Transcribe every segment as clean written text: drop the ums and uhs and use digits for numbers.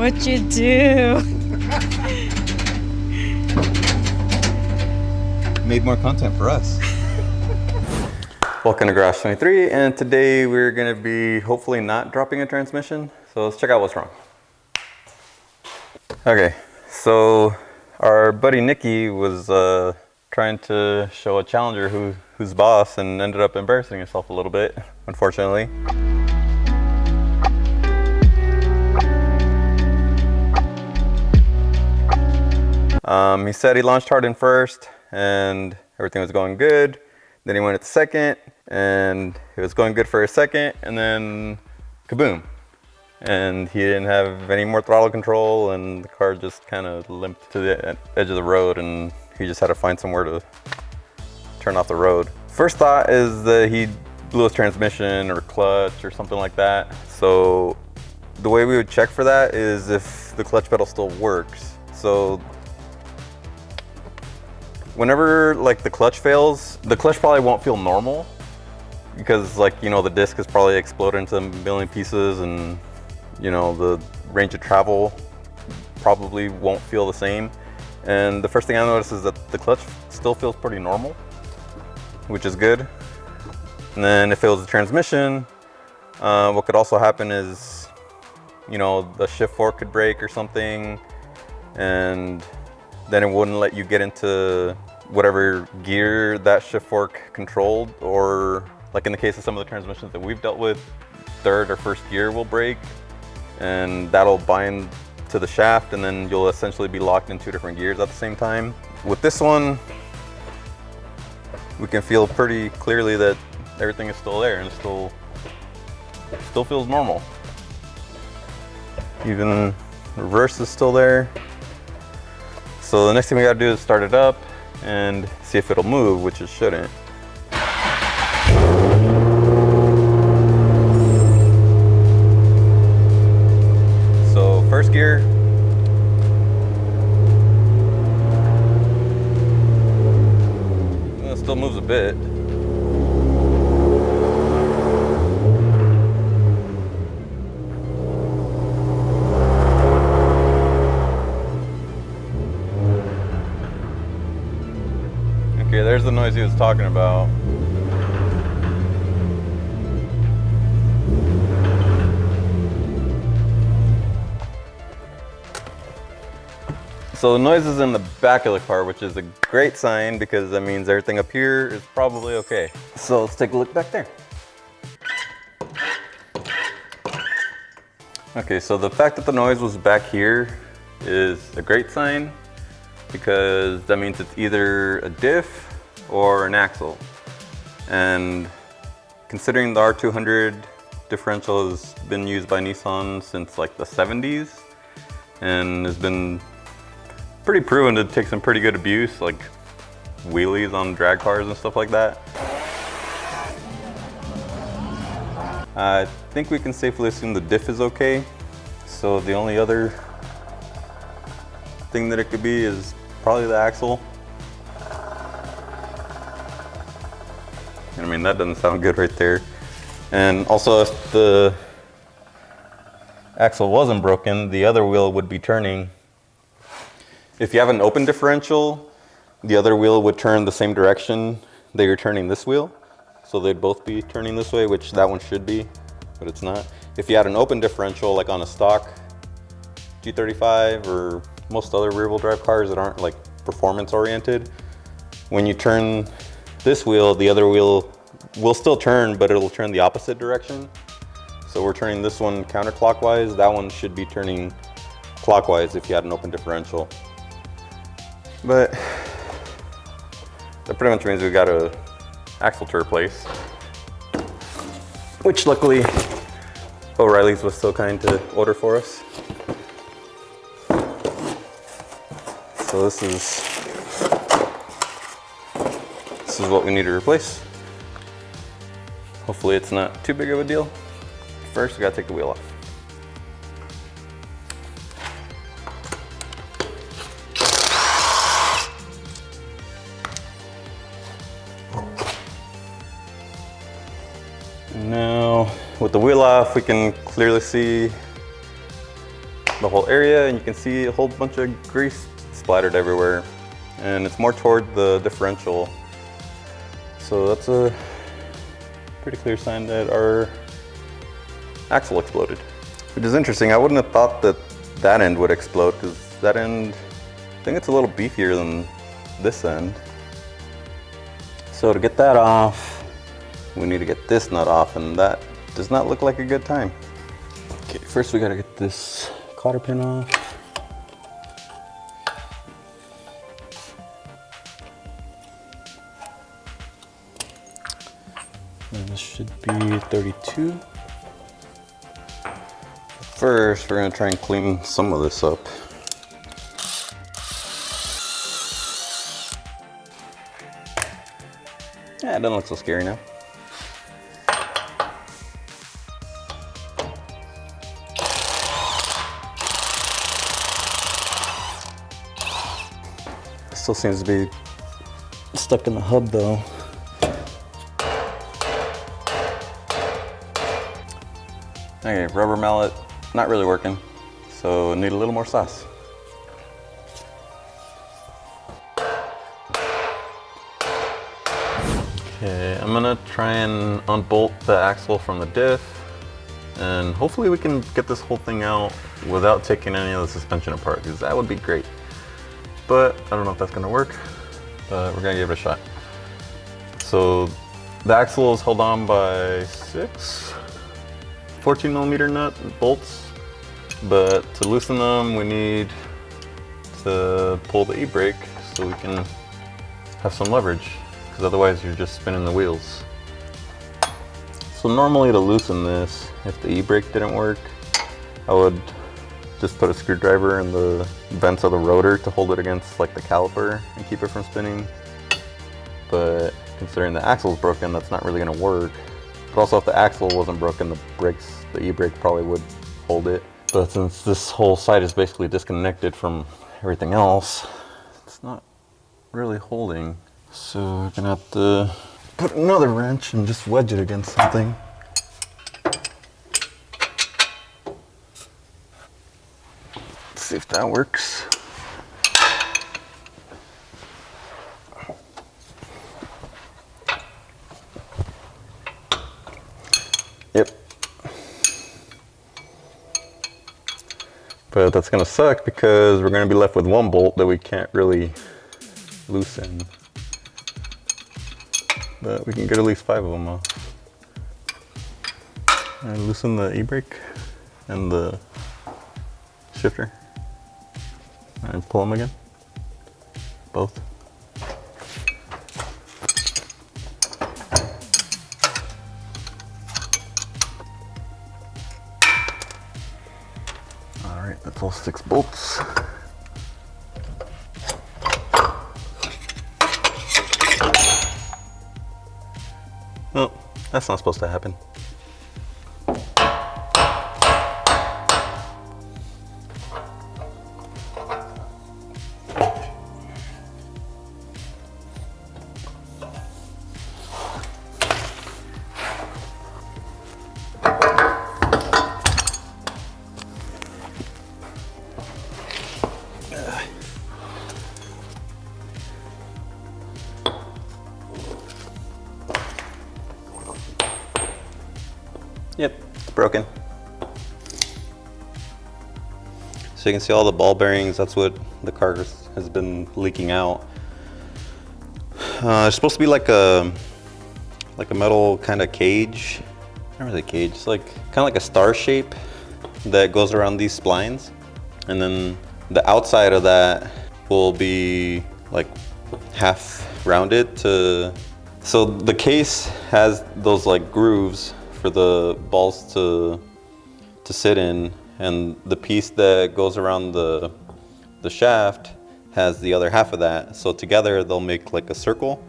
What'd you do? Made more content for us. Welcome to Garage 23, and today we're going to be hopefully not dropping a transmission. So let's check out what's wrong. Okay, so our buddy Nikki was trying to show a challenger who's boss and ended up embarrassing himself a little bit, unfortunately. He said he launched hard in first and everything was going good. Then he went at the second and it was going good for a second, and then kaboom. And he didn't have any more throttle control and the car just kind of limped to the edge of the road and he just had to find somewhere to turn off the road. First thought is that he blew his transmission or clutch or something like that. So the way we would check for that is if the clutch pedal still works. So whenever like the clutch fails, the clutch probably won't feel normal because, like, you know, the disc is probably exploded into a million pieces and, you know, the range of travel probably won't feel the same. And the first thing I noticed is that the clutch still feels pretty normal, which is good. And then if it was the transmission, what could also happen is, you know, the shift fork could break or something, and then it wouldn't let you get into whatever gear that shift fork controlled, or like in the case of some of the transmissions that we've dealt with, third or first gear will break and that'll bind to the shaft, and then you'll essentially be locked in two different gears at the same time. With this one, we can feel pretty clearly that everything is still there and it still feels normal. Even reverse is still there. So the next thing we gotta do is start it up and see if it'll move, which it shouldn't. So first gear. It still moves a bit. Okay, there's the noise he was talking about. So the noise is in the back of the car, which is a great sign because that means everything up here is probably okay. So let's take a look back there. Okay, so the fact that the noise was back here is a great sign, because that means it's either a diff or an axle. And considering the R200 differential has been used by Nissan since like the 70s and has been pretty proven to take some pretty good abuse, like wheelies on drag cars and stuff like that, I think we can safely assume the diff is okay. So the only other thing that it could be is probably the axle. I mean, that doesn't sound good right there. And also, if the axle wasn't broken, the other wheel would be turning. If you have an open differential, the other wheel would turn the same direction that you're turning this wheel. So they'd both be turning this way, which that one should be, but it's not. If you had an open differential, like on a stock G35 or most other rear wheel drive cars that aren't like performance oriented, when you turn this wheel, the other wheel will still turn, but it'll turn the opposite direction. So we're turning this one counterclockwise. That one should be turning clockwise if you had an open differential. But that pretty much means we got an axle to replace, which luckily O'Reilly's was so kind to order for us. So this is what we need to replace. Hopefully it's not too big of a deal. First, we gotta take the wheel off. Now, with the wheel off, we can clearly see the whole area, and you can see a whole bunch of grease splattered everywhere. And it's more toward the differential. So that's a pretty clear sign that our axle exploded. Which is interesting. I wouldn't have thought that that end would explode, because that end, I think it's a little beefier than this end. So to get that off, we need to get this nut off, and that does not look like a good time. Okay, first we gotta get this cotter pin off. And this should be 32. First, we're gonna try and clean some of this up. Yeah, it doesn't look so scary now. It still seems to be stuck in the hub though. Okay, rubber mallet, not really working, so need a little more sauce. Okay, I'm gonna try and unbolt the axle from the diff, and hopefully we can get this whole thing out without taking any of the suspension apart, because that would be great. But I don't know if that's gonna work, but we're gonna give it a shot. So the axle is held on by 6 14mm nut bolts, but to loosen them we need to pull the e-brake so we can have some leverage, because otherwise you're just spinning the wheels. So normally to loosen this, if the e-brake didn't work, I would just put a screwdriver in the vents of the rotor to hold it against like the caliper and keep it from spinning. But considering the axle's broken, that's not really gonna work. But also if the axle wasn't broken, the e-brake probably would hold it. But since this whole side is basically disconnected from everything else, it's not really holding. So we're gonna have to put another wrench and just wedge it against something. Let's see if that works. Yep. But that's gonna suck because we're gonna be left with one bolt that we can't really loosen. But we can get at least 5 of them off. And loosen the e-brake and the shifter. And pull them again. Both. Alright, that's all 6 bolts. Oh, that's not supposed to happen. Yep, it's broken. So you can see all the ball bearings, that's what the car has been leaking out. It's supposed to be like a metal kind of cage. Not really a cage, it's like kind of like a star shape that goes around these splines. And then the outside of that will be like half rounded to, so the case has those like grooves for the balls to sit in, and the piece that goes around the shaft has the other half of that. So together they'll make like a circle,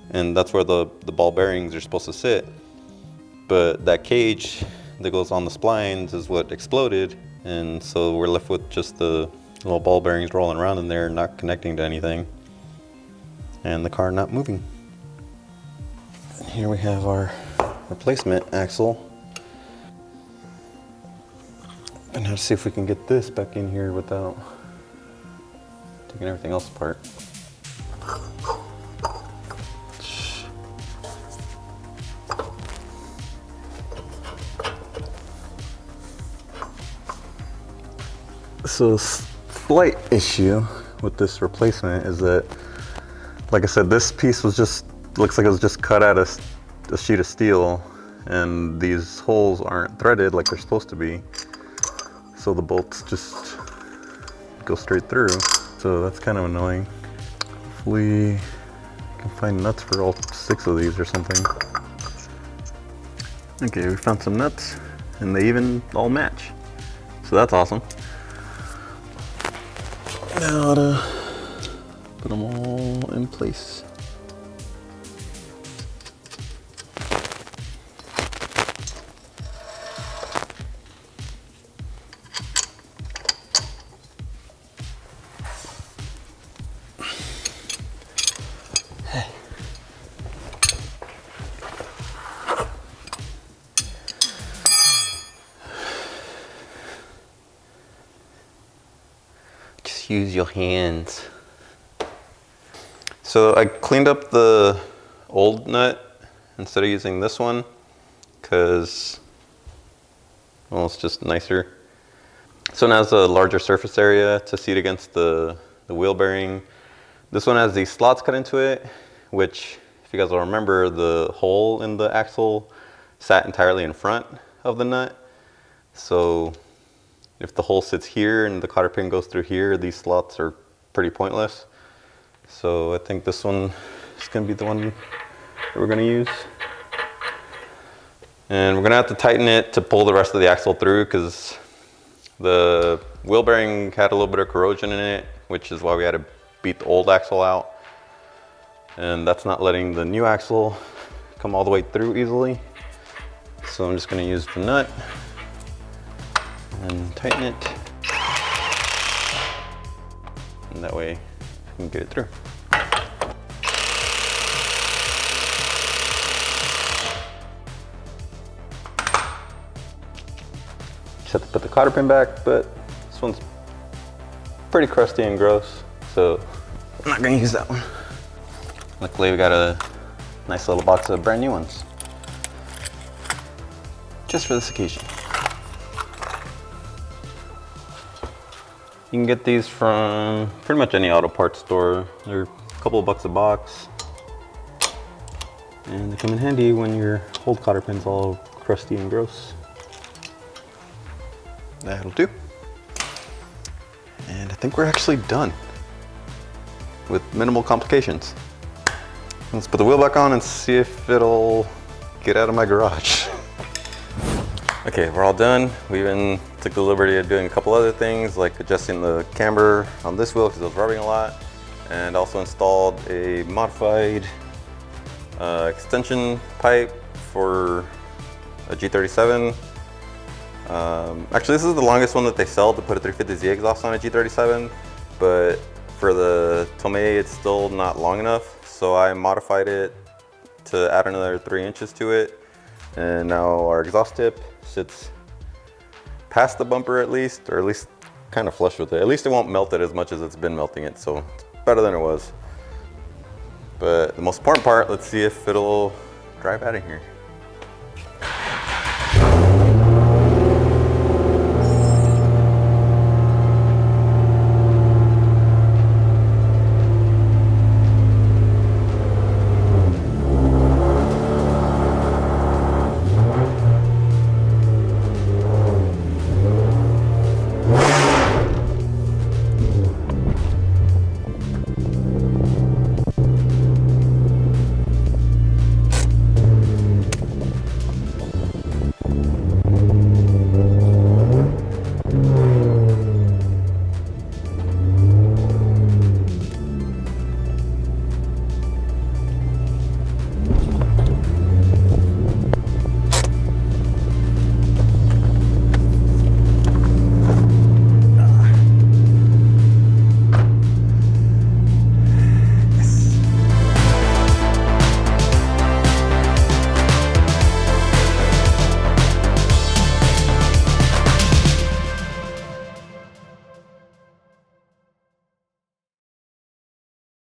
and that's where the ball bearings are supposed to sit. But that cage that goes on the splines is what exploded, and so we're left with just the little ball bearings rolling around in there, not connecting to anything, and the car not moving. And here we have our replacement axle. And now to see if we can get this back in here without taking everything else apart. So slight issue with this replacement is that, like I said, this piece was just, looks like it was just cut out of a sheet of steel, and these holes aren't threaded like they're supposed to be. So the bolts just go straight through. So that's kind of annoying. Hopefully I can find nuts for all 6 of these or something. Okay, we found some nuts and they even all match. So that's awesome. Now to put them all in place. Use your hands. So I cleaned up the old nut instead of using this one because, well, it's just nicer. This one has a larger surface area to seat against the wheel bearing. This one has these slots cut into it, which, if you guys will remember, the hole in the axle sat entirely in front of the nut. So if the hole sits here and the cotter pin goes through here, these slots are pretty pointless. So I think this one is going to be the one that we're going to use. And we're going to have to tighten it to pull the rest of the axle through because the wheel bearing had a little bit of corrosion in it, which is why we had to beat the old axle out. And that's not letting the new axle come all the way through easily. So I'm just going to use the nut and tighten it, and that way we can get it through. Just have to put the cotter pin back, but this one's pretty crusty and gross, so I'm not gonna use that one. Luckily we got a nice little box of brand new ones, just for this occasion. You can get these from pretty much any auto parts store. They're a couple of bucks a box. And they come in handy when your old cotter pin's all crusty and gross. That'll do. And I think we're actually done with minimal complications. Let's put the wheel back on and see if it'll get out of my garage. Okay, we're all done. We even took the liberty of doing a couple other things, like adjusting the camber on this wheel because it was rubbing a lot, and also installed a modified extension pipe for a G37. Actually, this is the longest one that they sell to put a 350Z exhaust on a G37, but for the Tomei, it's still not long enough, so I modified it to add another 3 inches to it, and now our exhaust tip sits past the bumper at least, or at least kind of flush with it. At least it won't melt it as much as it's been melting it, so it's better than it was. But the most important part, let's see if it'll drive out of here.